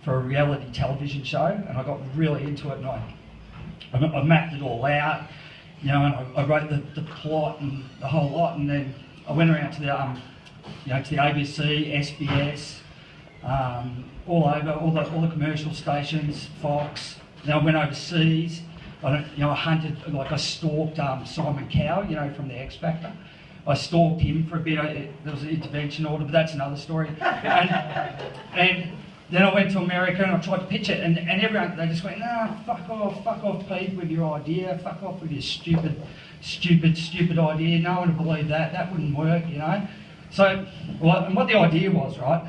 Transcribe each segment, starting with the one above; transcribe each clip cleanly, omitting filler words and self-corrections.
for a reality television show, and I got really into it, and I mapped it all out, you know, and I wrote the plot and the whole lot, and then I went around to the to the ABC, SBS, all over, all the commercial stations, Fox. Then I went overseas. I hunted, like I stalked Simon Cowell, you know, from the X Factor. I stalked him for a bit. There was an intervention order, but that's another story. And then I went to America and I tried to pitch it, and everyone, they just went, "No, fuck off, Pete, with your idea. Fuck off with your stupid idea. No one would believe that. That wouldn't work, you know." So, and what the idea was, right?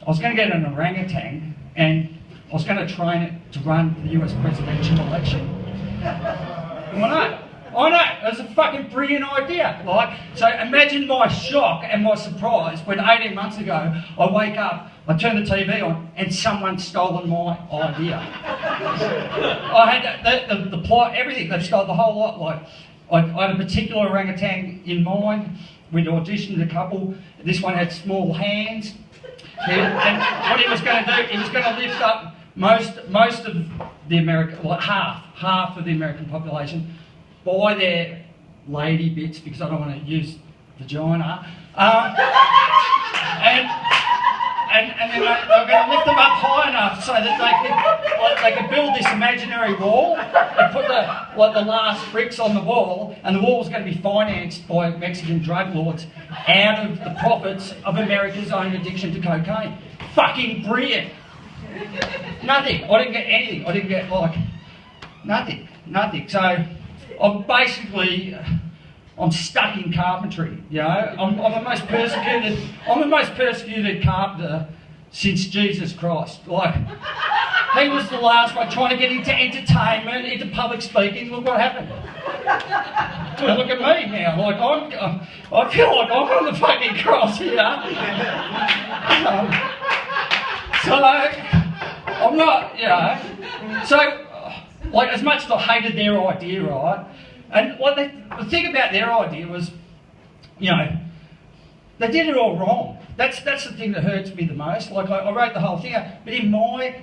I was going to get an orangutan, and I was going to train it to run for the US presidential election. I know, it was a fucking brilliant idea. Like, so imagine my shock and my surprise when 18 months ago I wake up, I turn the TV on, and someone's stolen my idea. I had the plot, everything. They've stolen the whole lot. Like, I had a particular orangutan in mind. We'd auditioned a couple. This one had small hands. And what he was going to do, he was going to lift up most of the American, like half of the American population, by their lady bits, because I don't want to use vagina, and then they were going to lift them up high enough so that they could build this imaginary wall and put the last bricks on the wall, and the wall was going to be financed by Mexican drug lords out of the profits of America's own addiction to cocaine. Fucking brilliant. Nothing. I didn't get anything. I didn't get nothing. So I'm stuck in carpentry, you know. I'm the most persecuted carpenter since Jesus Christ. Like, he was the last one trying to get into entertainment, into public speaking. Look what happened. Well, look at me now. Like, I feel like I'm on the fucking cross here. So I'm not, you know. So, like, as much as I hated their idea, right? And what the thing about their idea was, you know, they did it all wrong. That's the thing that hurts me the most. Like, I wrote the whole thing out, but in my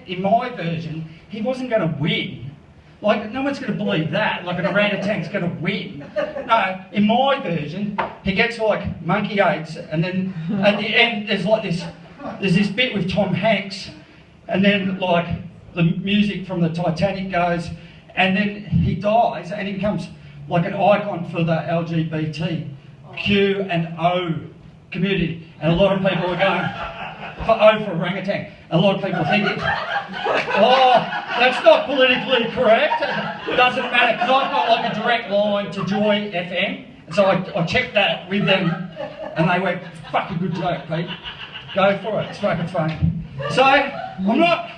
version, he wasn't going to win. Like, no one's going to believe that. Like, an orangutan's going to win. No, in my version, he gets like monkey eggs, and then at the end there's this bit with Tom Hanks, and then like the music from the Titanic goes, and then he dies, and he becomes like an icon for the LGBTQ and O community. And a lot of people are going for O for orangutan. And a lot of people think, oh, that's not politically correct. It doesn't matter, because I've got like a direct line to Joy FM. And so I checked that with them, and they went, fucking good joke, Pete. Go for it, it's fucking funny. So, I'm not,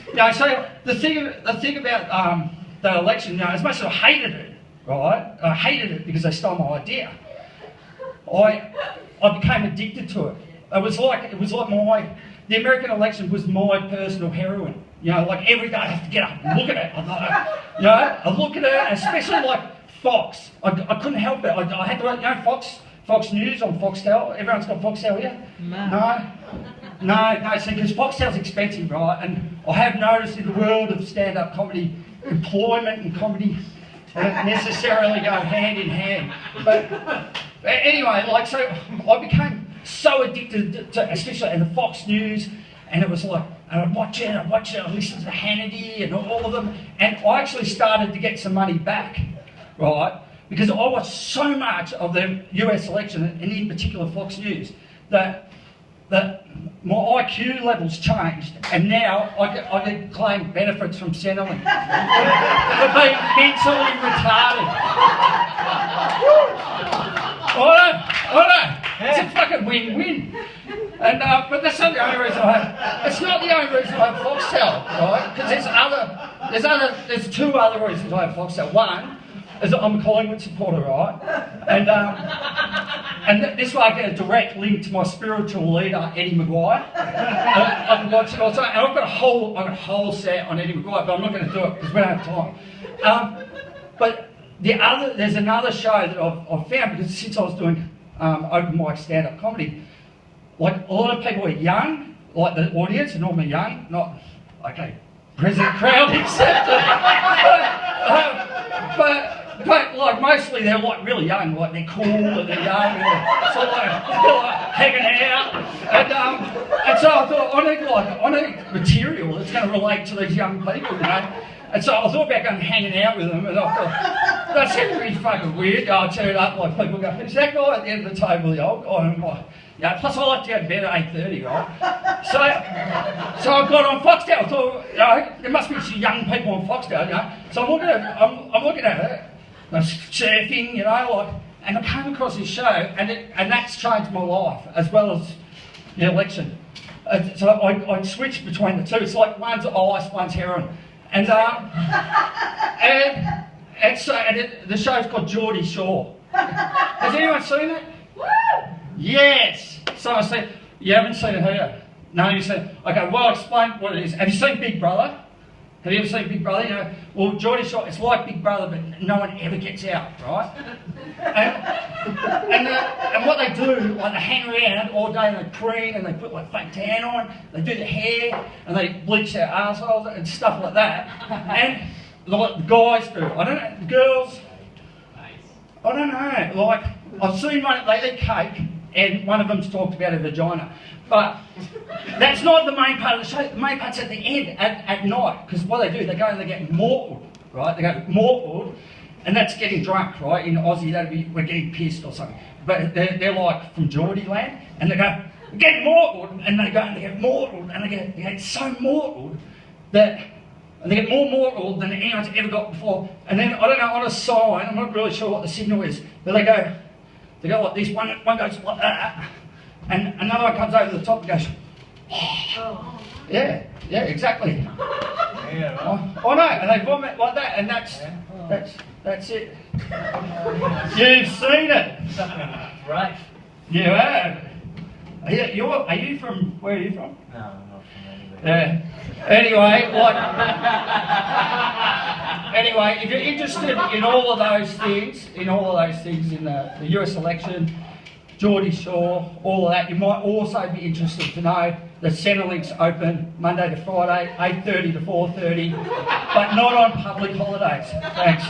you know, so the thing about the election, you know, as much as I hated it, right? I hated it because they stole my idea. I became addicted to it. It was like the American election was my personal heroin. You know, like every day I have to get up and look at it. You know, I look at it, especially like Fox. I couldn't help it. I had to, you know, Fox News on Foxtel. Everyone's got Foxtel here? No, see, because Foxtel's expensive, right? And I have noticed in the world of stand-up comedy, employment and comedy don't necessarily go hand in hand. But anyway, like, so I became so addicted to, especially in the Fox News, and it was like, I'd watch it, I listened to Hannity and all of them, and I actually started to get some money back, right? Because I watched so much of the US election, and in particular Fox News, that my IQ levels changed, and now I can claim benefits from Centrelink for being mentally retarded. I know. It's a fucking win-win. And but that's not the only reason I have. It's not the only reason I have Foxtel, right? Because there's two other reasons I have Foxtel. One is I'm a Collingwood supporter, right? And this way I get a direct link to my spiritual leader, Eddie Maguire. I can watch it also. And I've got a whole set on Eddie Maguire, but I'm not going to do it because we don't have time. But there's another show that I've found, because since I was doing open mic stand-up comedy, like a lot of people are young, like the audience are normally young, not okay, President Crowley accepted. But like mostly they're like really young, like they're cool and they're young and they're sort of like hanging out. And so I thought I need material that's going to relate to these young people, you know. And so I thought about going hanging out with them, and I thought that seemed pretty fucking weird. I'd turn up like people go, "Is that guy at the end of the table the old guy?" And I'm like, yeah. Plus I like to go to bed at 8:30, right? So I got on Foxtel. I thought, you know, there must be some young people on Foxtel, you know. So I'm looking at it. I'm surfing, you know, like, and I came across this show, and that's changed my life as well as the election. So I switched between the two. It's like one's ice, one's heroin, and the show's called Geordie Shore. Has anyone seen it? Yes. So I said, you haven't seen it here? No, you said, okay. Well, I'll explain what it is. Have you seen Big Brother? Have you ever seen Big Brother? You know, well, Geordie Shore, it's like Big Brother, but no one ever gets out, right? And what they do, like they hang around all day and they preen and they put like fake tan on, they do the hair and they bleach their assholes and stuff like that. And like the guys do, I don't know, the girls, I don't know, like I've seen one, they eat cake and one of them's talked about her vagina. But that's not the main part of the show. The main part's at the end, at night, because what they do, they go and they get mortaled, right? They go mortaled, and that's getting drunk, right? In Aussie, that'd be, we're getting pissed or something. But they're like from Geordie land, and they go, get mortaled, and they go and they get mortaled, and they get so mortaled that, and they get more mortal than anyone's ever got before. And then, I don't know, on a sign, I'm not really sure what the signal is, but they go like this, one goes like that, and another one comes over the top and goes, oh. Yeah, exactly. Yeah, right. I know, and they vomit like that, and that's it. You've seen it. Right. You have. Are you from, where are you from? No, I'm not from anywhere. Yeah. Anyway, if you're interested in all of those things, in the US election, Geordie Shore, all of that, you might also be interested to know that Centrelink's open Monday to Friday, 8:30 to 4:30, but not on public holidays. Thanks.